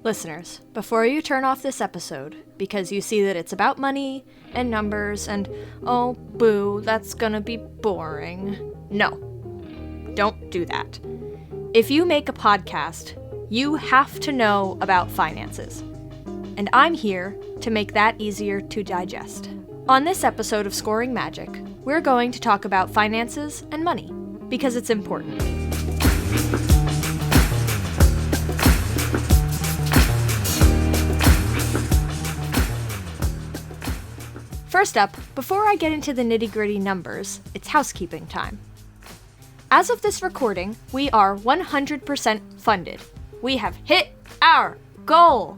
Listeners, before you turn off this episode, because you see that it's about money and numbers and, oh, boo, that's gonna be boring. No, don't do that. If you make a podcast, you have to know about finances. And I'm here to make that easier to digest. On this episode of Scoring Magic, we're going to talk about finances and money, because it's important. First up, before I get into the nitty-gritty numbers, it's housekeeping time. As of this recording, we are 100% funded. We have hit our goal!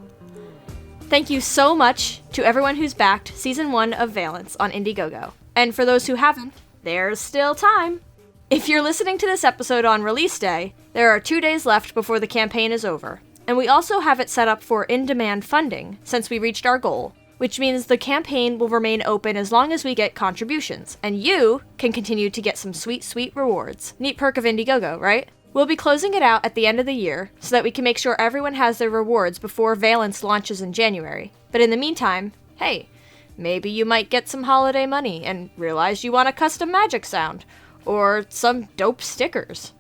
Thank you so much to everyone who's backed Season 1 of Valence on Indiegogo. And for those who haven't, there's still time! If you're listening to this episode on release day, there are 2 days left before the campaign is over. And we also have it set up for in-demand funding, since we reached our goal, which means the campaign will remain open as long as we get contributions, and you can continue to get some sweet, sweet rewards. Neat perk of Indiegogo, right? We'll be closing it out at the end of the year, so that we can make sure everyone has their rewards before Valence launches in January. But in the meantime, hey, maybe you might get some holiday money and realize you want a custom magic sound, or some dope stickers.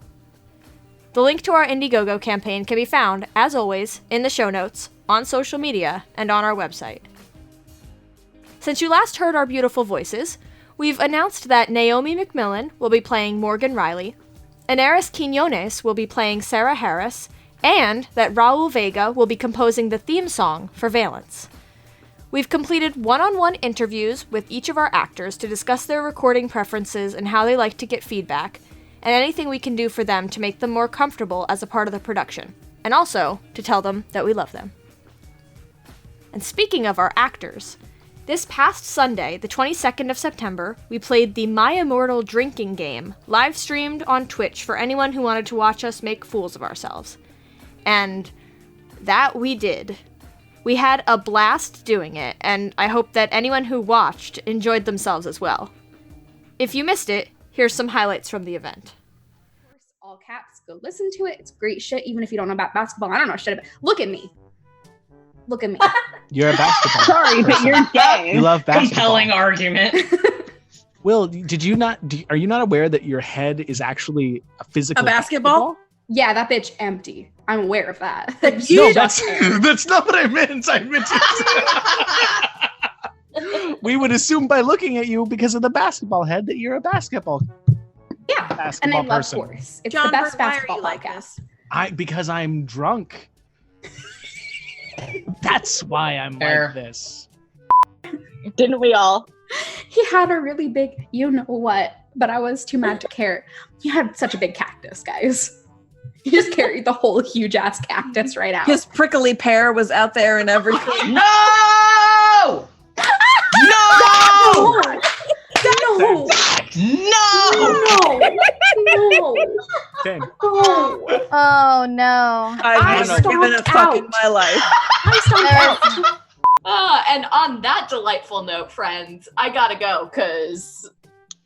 The link to our Indiegogo campaign can be found, as always, in the show notes, on social media, and on our website. Since you last heard our beautiful voices, we've announced that Naomi McMillan will be playing Morgan Riley, Inaris Quinones will be playing Sarah Harris, and that Raul Vega will be composing the theme song for Valence. We've completed one-on-one interviews with each of our actors to discuss their recording preferences and how they like to get feedback, and anything we can do for them to make them more comfortable as a part of the production, and also to tell them that we love them. And speaking of our actors, this past Sunday, the 22nd of September, we played the My Immortal drinking game, live-streamed on Twitch for anyone who wanted to watch us make fools of ourselves. And that we did. We had a blast doing it, and I hope that anyone who watched enjoyed themselves as well. If you missed it, here's some highlights from the event. All caps, go listen to it. It's great shit, even if you don't know about basketball. I don't know shit about. Look at me. Look at me. You're a basketball. Sorry, but you're gay. You love basketball. Compelling argument. Will, are you not aware that your head is actually a physical basketball? Yeah, that bitch empty. I'm aware of that. No, that's not what I meant. I meant we would assume by looking at you because of the basketball head that you're a basketball. Yeah, basketball and I love person. horse. It's John, the best why are basketball you like podcast. this? Because I'm drunk. That's why I'm like this. Didn't we all? He had a really big, you know what, but I was too mad to care. He had such a big cactus, guys. He just carried the whole huge ass cactus right out. His prickly pear was out there and everything. No! No! No! No! No! Okay. Oh no. I've never given a fuck in my life. And on that delightful note, friends, I gotta go, because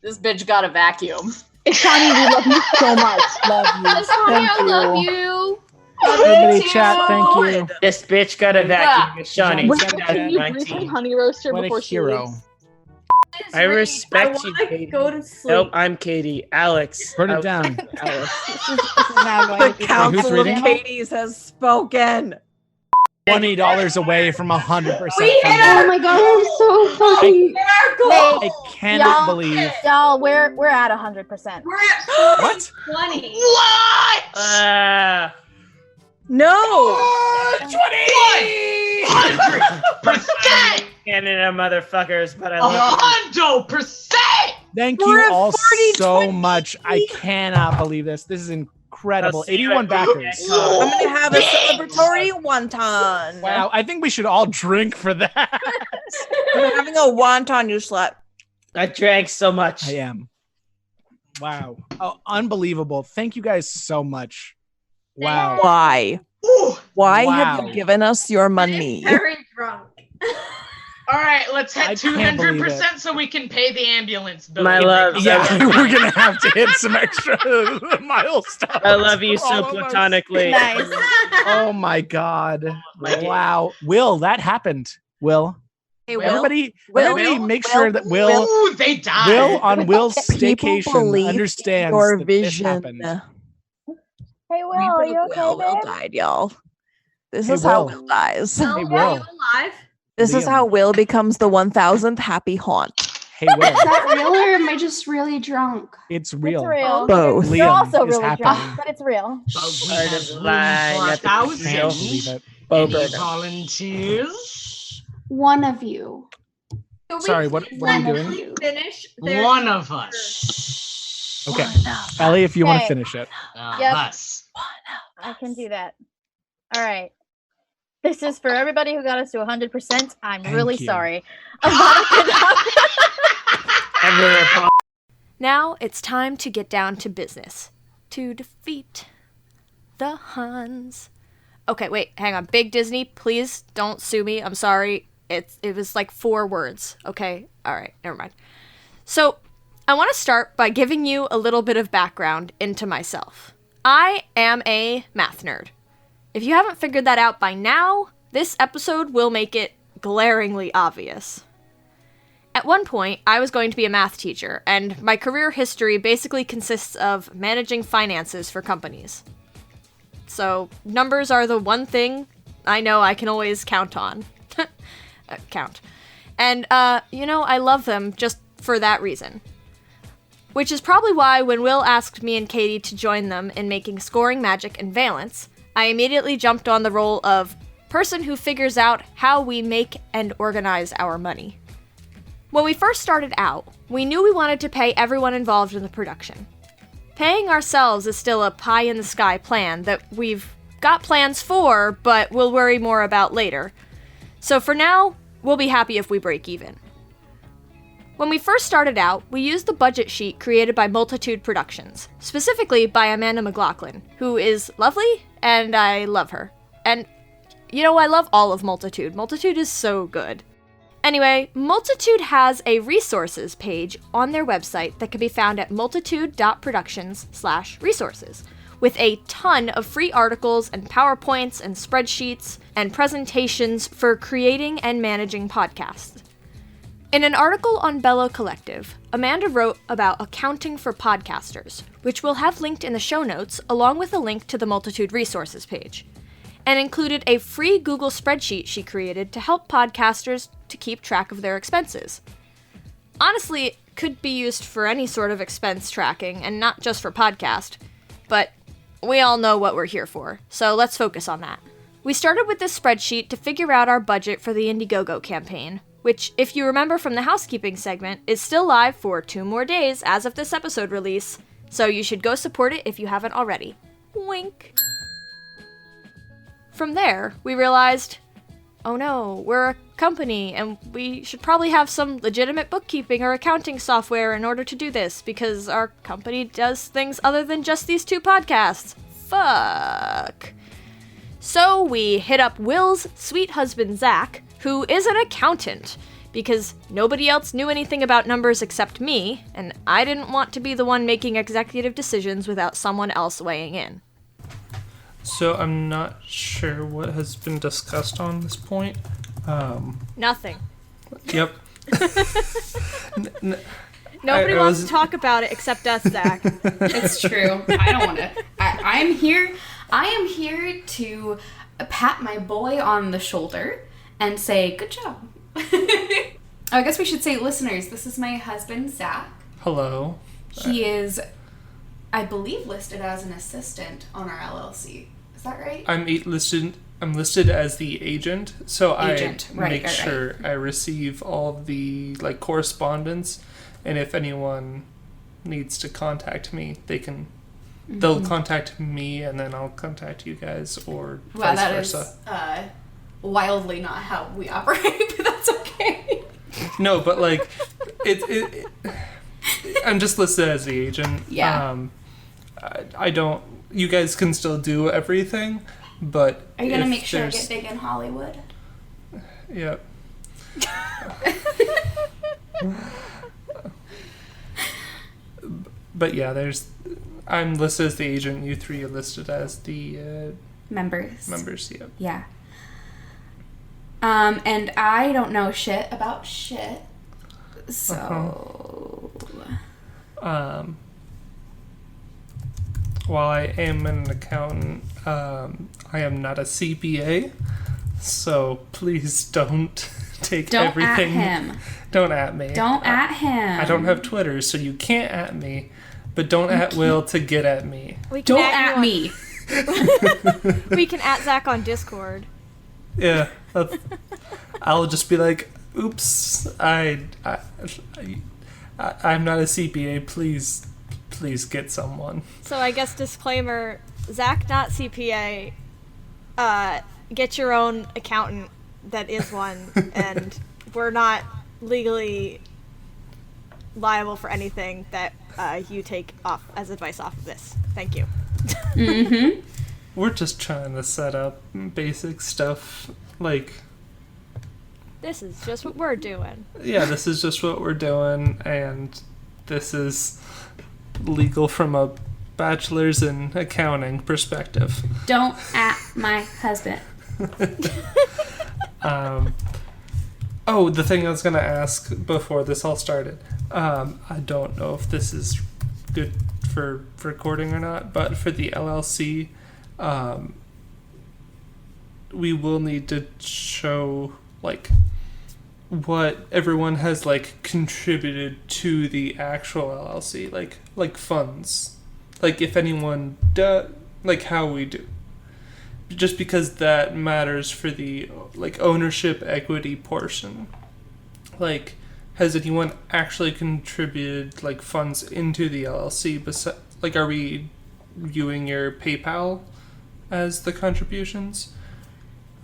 this bitch got a vacuum. Shani, we love you so much. Love you. Shani, I love you. Everybody chat, thank you. This bitch got a vacuum. Shawnee, Wait, Can you brief on Honey Roaster What before a she hero. leaves? I respect you, I Katie. go to sleep. Nope, I'm Katie. Alex. Burn it down. Alex. This is now going The to be Council of reading? Katie's has spoken. $20 away from 100%. Oh my god, I'm so fucking. I cannot Y'all- believe. Y'all, we're at 100%. We're at What? 20. What? No. 100%! Canada motherfuckers, but I love you. 100%! Thank We're you at all 40, so 20. much. I cannot believe this. This is incredible. I'll see you 81 at backers. I'm gonna have a celebratory wonton. Wow, I think we should all drink for that. I'm having a wonton, you slut. I drank so much. I am. Wow. Oh, unbelievable. Thank you guys so much. Wow. Why? Why have Wow. you given us your money? Very drunk. All right, let's I hit can't believe 200% so we can pay the ambulance bill. My love. Yeah, we're gonna have to hit some extra milestones. I love you for so all of us. platonically. Nice. Oh my god! My dear. Wow, Will, that happened. Will, Hey, everybody Will? make sure that Will Ooh, they died. Will on Will's People staycation believe understands your that this vision. happened. Hey, Will, are you okay, Will babe? died, y'all. This Hey, is how Will. Will dies. Hey, Are Will. you alive? This is Liam. how Will becomes the 1000th happy haunt. Hey, Will, Is that real or am I just really drunk? it's real. It's real. Both. Liam You're also is really happening. drunk, but it's real. But we Part have of room line for at the Can't believe 1,000. it. Any volunteers? One of you. Sorry, what are you doing? You. Finish. One of us. Okay, Ellie, if you want to Okay. finish it. Yep. Us. I can do that. All right. This is for everybody who got us to 100%. I'm Thank really you. sorry. Now it's time to get down to business. To defeat the Huns. Okay, wait, hang on. Big Disney, please don't sue me. I'm sorry. It was like 4 words. Okay? Alright, never mind. So, I want to start by giving you a little bit of background into myself. I am a math nerd. If you haven't figured that out by now, this episode will make it glaringly obvious. At one point, I was going to be a math teacher, and my career history basically consists of managing finances for companies. So, numbers are the one thing I know I can always count on. Count. And, I love them just for that reason. Which is probably why when Will asked me and Katie to join them in making Scoring Magic and Valence, I immediately jumped on the role of person who figures out how we make and organize our money. When we first started out, we knew we wanted to pay everyone involved in the production. Paying ourselves is still a pie-in-the-sky plan that we've got plans for, but we'll worry more about later. So for now, we'll be happy if we break even. When we first started out, we used the budget sheet created by Multitude Productions, specifically by Amanda McLaughlin, who is lovely, and I love her. And, I love all of Multitude. Multitude is so good. Anyway, Multitude has a resources page on their website that can be found at multitude.productions/resources, with a ton of free articles and PowerPoints and spreadsheets and presentations for creating and managing podcasts. In an article on Bello Collective, Amanda wrote about accounting for podcasters, which we'll have linked in the show notes along with a link to the Multitude resources page, and included a free Google spreadsheet she created to help podcasters to keep track of their expenses. Honestly, it could be used for any sort of expense tracking and not just for podcast, but we all know what we're here for, so let's focus on that. We started with this spreadsheet to figure out our budget for the Indiegogo campaign, which, if you remember from the housekeeping segment, is still live for 2 more days as of this episode release, so you should go support it if you haven't already. Wink. From there, we realized, oh no, we're a company, and we should probably have some legitimate bookkeeping or accounting software in order to do this, because our company does things other than just these 2 podcasts. Fuck. So we hit up Will's sweet husband, Zach, who is an accountant, because nobody else knew anything about numbers except me, and I didn't want to be the one making executive decisions without someone else weighing in. So I'm not sure what has been discussed on this point. Nothing. Yep. Nobody wants to talk about it except us, Zach. It's true. I don't want to. I am here to pat my boy on the shoulder and say, good job. I guess we should say, listeners, this is my husband, Zach. Hello. He is, I believe, listed as an assistant on our LLC. Is that right? I'm listed as the agent, so Agent, I right, make right. sure I receive all of the correspondence, and if anyone needs to contact me, they'll contact me, and then I'll contact you guys, or Well, vice that versa. is wildly not how we operate, but that's okay. No, but I'm just listed as the agent. Yeah. I don't. You guys can still do everything, but Are you going to if make sure I there's- get big in Hollywood? Yeah. But yeah, I'm listed as the agent. You three are listed as the Members. members. Yeah. Yeah. And I don't know shit about shit. So. While I am an accountant, I am not a CPA, so please don't take Don't everything. at him. Don't at me. Don't at him. I don't have Twitter, so you can't at me, but don't at Will to get at me. Don't at me. We can at Zach on Discord. Yeah, I'll just be like, "Oops, I'm not a CPA. Please get someone." So I guess disclaimer: Zach not CPA. Get your own accountant that is one, and we're not legally liable for anything that you take off as advice off of this. Thank you. Mm-hmm. We're just trying to set up basic stuff, like. This is just what we're doing. Yeah, this is just what we're doing, and this is legal from a bachelor's in accounting perspective. Don't at my husband. Oh, the thing I was gonna ask before this all started. I don't know if this is good for recording or not, but for the LLC, we will need to show like what everyone has like contributed to the actual LLC, like funds, like if anyone does, like how we do. Just because that matters for the like ownership equity portion. Like, has anyone actually contributed like funds into the LLC? Like, are we viewing your PayPal as the contributions?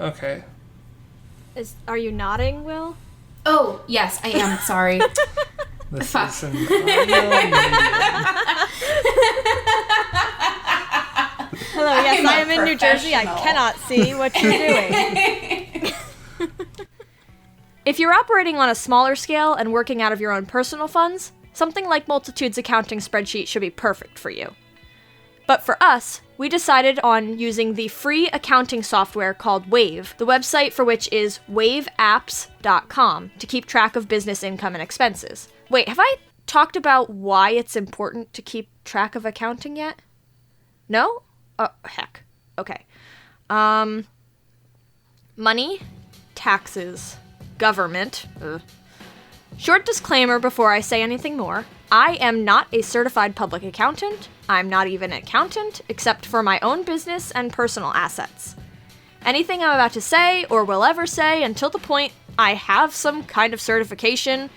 Okay. Are you nodding, Will? Oh, yes, I am. Sorry. This Fuck. is an audio medium. Hello, yes, I'm a I am in New Jersey. I professional. cannot see what you're doing. If you're operating on a smaller scale and working out of your own personal funds, something like Multitude's accounting spreadsheet should be perfect for you. But for us, we decided on using the free accounting software called Wave, the website for which is waveapps.com, to keep track of business income and expenses. Wait, have I talked about why it's important to keep track of accounting yet? No? Oh, heck. Okay. Money, taxes, government. Short disclaimer before I say anything more. I am not a certified public accountant. I'm not even an accountant, except for my own business and personal assets. Anything I'm about to say, or will ever say, until the point I have some kind of certification,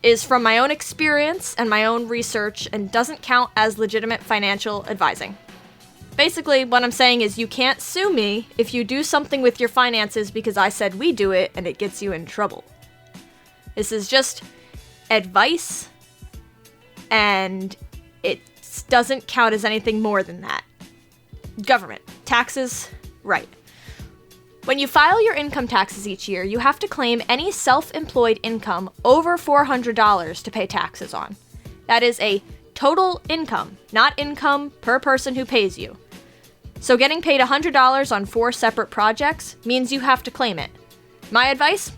is from my own experience and my own research and doesn't count as legitimate financial advising. Basically, what I'm saying is you can't sue me if you do something with your finances because I said we do it and it gets you in trouble. This is just advice, and it doesn't count as anything more than that. Government. Taxes. Right. When you file your income taxes each year, you have to claim any self-employed income over $400 to pay taxes on. That is a total income, not income per person who pays you. So getting paid $100 on 4 separate projects means you have to claim it. My advice?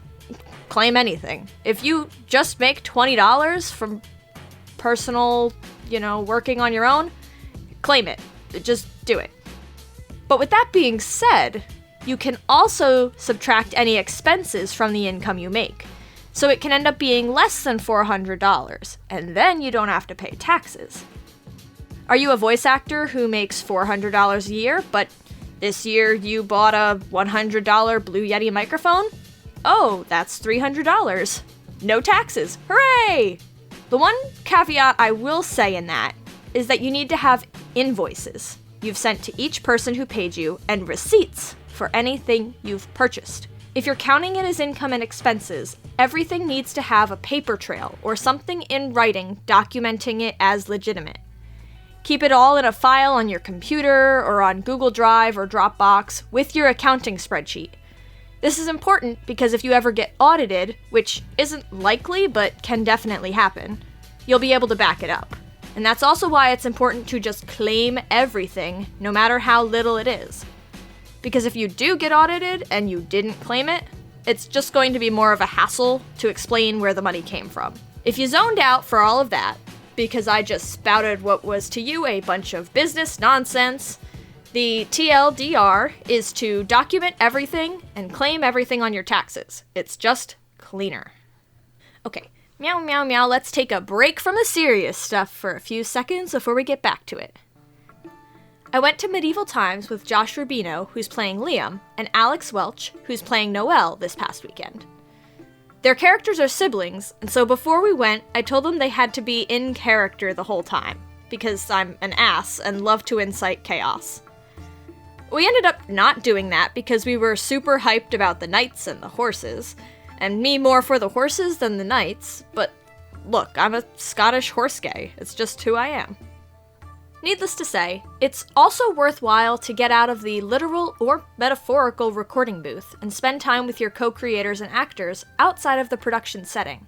Claim anything. If you just make $20 from personal, working on your own, claim it. Just do it. But with that being said, you can also subtract any expenses from the income you make. So it can end up being less than $400, and then you don't have to pay taxes. Are you a voice actor who makes $400 a year, but this year you bought a $100 Blue Yeti microphone? Oh, that's $300. No taxes. Hooray! The one caveat I will say in that is that you need to have invoices you've sent to each person who paid you and receipts for anything you've purchased. If you're counting it as income and expenses, everything needs to have a paper trail or something in writing documenting it as legitimate. Keep it all in a file on your computer or on Google Drive or Dropbox with your accounting spreadsheet. This is important because if you ever get audited, which isn't likely but can definitely happen, you'll be able to back it up. And that's also why it's important to just claim everything, no matter how little it is. Because if you do get audited and you didn't claim it, it's just going to be more of a hassle to explain where the money came from. If you zoned out for all of that, because I just spouted what was to you a bunch of business nonsense, the TLDR is to document everything and claim everything on your taxes. It's just cleaner. Okay, meow meow meow, let's take a break from the serious stuff for a few seconds before we get back to it. I went to Medieval Times with Josh Rubino, who's playing Liam, and Alex Welch, who's playing Noelle this past weekend. Their characters are siblings, and so before we went, I told them they had to be in character the whole time, because I'm an ass and love to incite chaos. We ended up not doing that because we were super hyped about the knights and the horses, and me more for the horses than the knights, but look, I'm a Scottish horse gay. It's just who I am. Needless to say, it's also worthwhile to get out of the literal or metaphorical recording booth and spend time with your co-creators and actors outside of the production setting.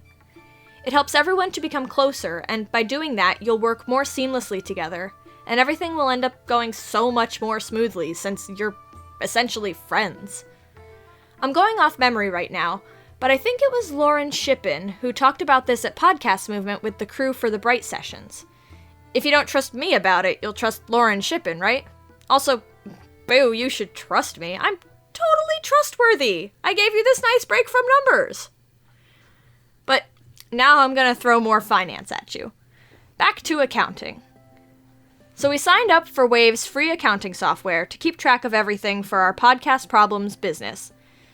It helps everyone to become closer, and by doing that, you'll work more seamlessly together, and everything will end up going so much more smoothly since you're essentially friends. I'm going off memory right now, but I think it was Lauren Shippen who talked about this at Podcast Movement with the crew for the Bright Sessions. If you don't trust me about it, you'll trust Lauren Shippen, right? Also, boo, you should trust me. I'm totally trustworthy. I gave you this nice break from numbers. But now I'm gonna throw more finance at you. Back to accounting. So we signed up for Wave's free accounting software to keep track of everything for our podcast problems business,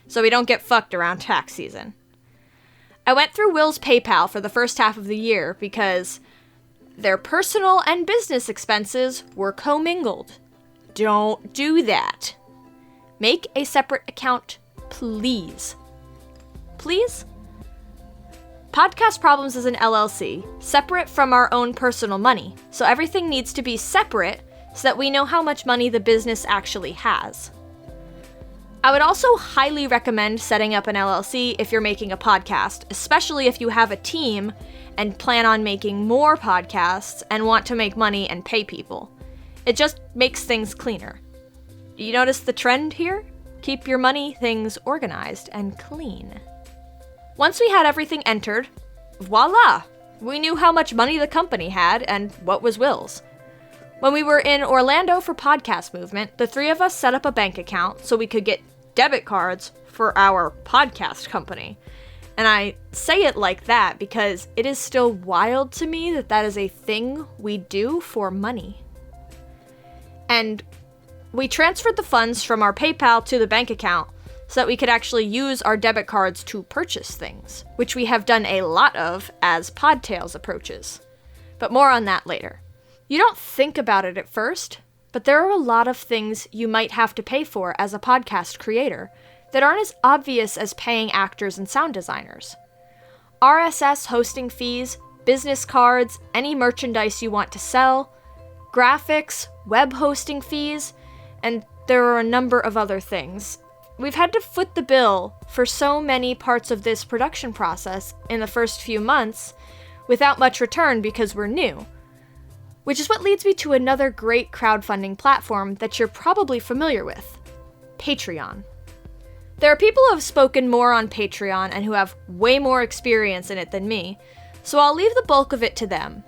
so we don't get fucked around tax season. I went through Will's PayPal for the first half of the year because their personal and business expenses were commingled. Don't do that. Make a separate account, please. Please? Podcast Problems is an LLC, separate from our own personal money, so everything needs to be separate so that we know how much money the business actually has. I would also highly recommend setting up an LLC if you're making a podcast, especially if you have a team and plan on making more podcasts and want to make money and pay people. It just makes things cleaner. You notice the trend here? Keep your money things organized and clean. Once we had everything entered, voila! We knew how much money the company had and what was Will's. When we were in Orlando for Podcast Movement, the three of us set up a bank account so we could get debit cards for our podcast company. And I say it like that because it is still wild to me that that is a thing we do for money. And we transferred the funds from our PayPal to the bank account so that we could actually use our debit cards to purchase things, which we have done a lot of as Podtails approaches. But more on that later. You don't think about it at first, but there are a lot of things you might have to pay for as a podcast creator that aren't as obvious as paying actors and sound designers. RSS hosting fees, business cards, any merchandise you want to sell, graphics, web hosting fees, and there are a number of other things. We've had to foot the bill for so many parts of this production process in the first few months without much return because we're new. Which is what leads me to another great crowdfunding platform that you're probably familiar with, Patreon. There are people who have spoken more on Patreon and who have way more experience in it than me, so I'll leave the bulk of it to them.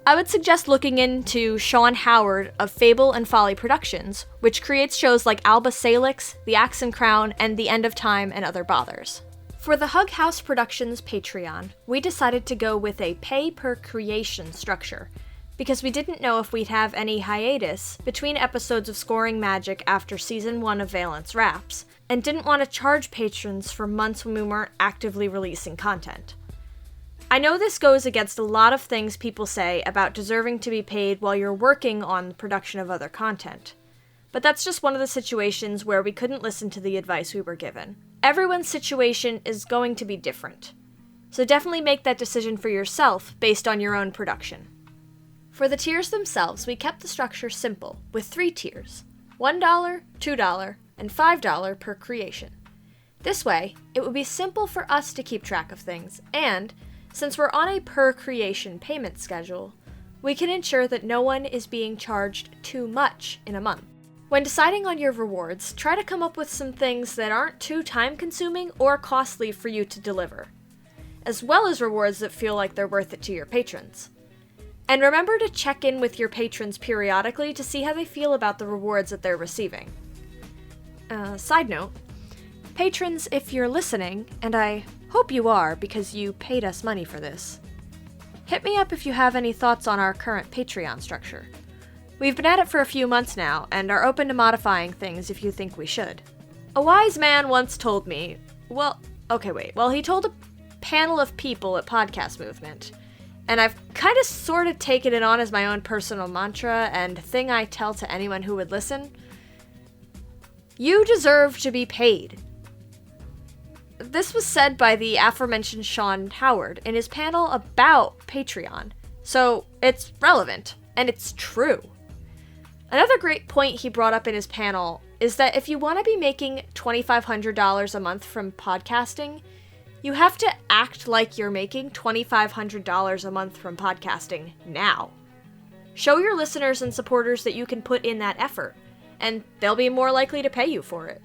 I would suggest looking into Sean Howard of Fable and Folly Productions, which creates shows like Alba Salix, The Axe and Crown, and The End of Time and Other Bothers. For the Hug House Productions Patreon, we decided to go with a pay-per-creation structure, because we didn't know if we'd have any hiatus between episodes of Scoring Magic after Season 1 of Valence wraps, and didn't want to charge patrons for months when we weren't actively releasing content. I know this goes against a lot of things people say about deserving to be paid while you're working on the production of other content, but that's just one of the situations where we couldn't listen to the advice we were given. Everyone's situation is going to be different, so definitely make that decision for yourself based on your own production. For the tiers themselves, we kept the structure simple, with 3 tiers, $1, $2, and $5 per creation. This way, it would be simple for us to keep track of things, and since we're on a per-creation payment schedule, we can ensure that no one is being charged too much in a month. When deciding on your rewards, try to come up with some things that aren't too time-consuming or costly for you to deliver, as well as rewards that feel like they're worth it to your patrons. And remember to check in with your patrons periodically to see how they feel about the rewards that they're receiving. Side note, patrons, if you're listening, and I hope you are because you paid us money for this, hit me up if you have any thoughts on our current Patreon structure. We've been at it for a few months now, and are open to modifying things if you think we should. A wise man once told me, he told a panel of people at Podcast Movement, and I've kind of sort of taken it on as my own personal mantra and thing I tell to anyone who would listen. You deserve to be paid. This was said by the aforementioned Sean Howard in his panel about Patreon, so it's relevant, and it's true. Another great point he brought up in his panel is that if you want to be making $2,500 a month from podcasting, you have to act like you're making $2,500 a month from podcasting now. Show your listeners and supporters that you can put in that effort, and they'll be more likely to pay you for it.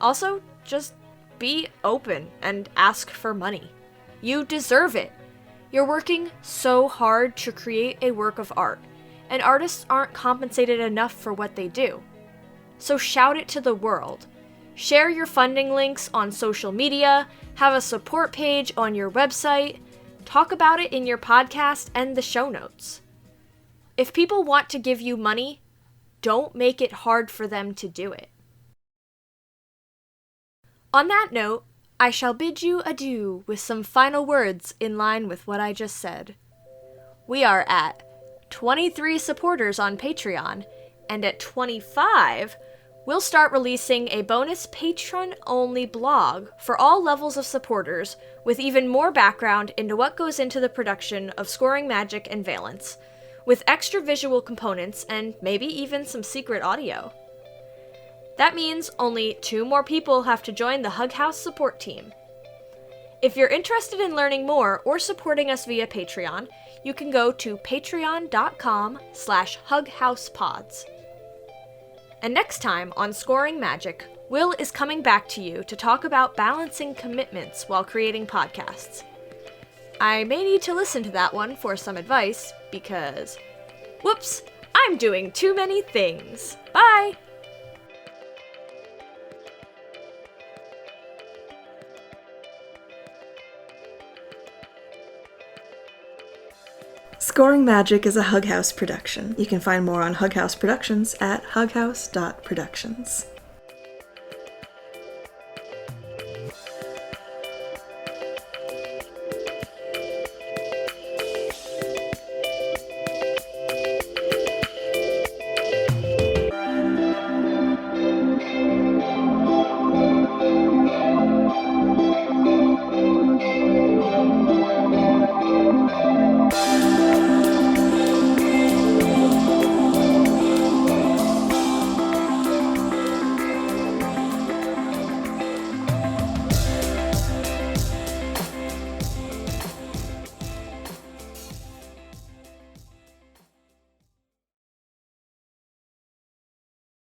Also, just be open and ask for money. You deserve it. You're working so hard to create a work of art, and artists aren't compensated enough for what they do. So shout it to the world. Share your funding links on social media, have a support page on your website, talk about it in your podcast and the show notes. If people want to give you money, don't make it hard for them to do it. On that note, I shall bid you adieu with some final words in line with what I just said. We are at 23 supporters on Patreon, and at 25, we'll start releasing a bonus patron-only blog for all levels of supporters with even more background into what goes into the production of Scoring Magic and Valence, with extra visual components and maybe even some secret audio. That means only 2 more people have to join the Hug House support team. If you're interested in learning more or supporting us via Patreon, you can go to patreon.com/hughousepods. And next time on Scoring Magic, Will is coming back to you to talk about balancing commitments while creating podcasts. I may need to listen to that one for some advice, because, whoops, I'm doing too many things. Bye! Scoring Magic is a Hug House production. You can find more on Hug House Productions at hughouse.productions.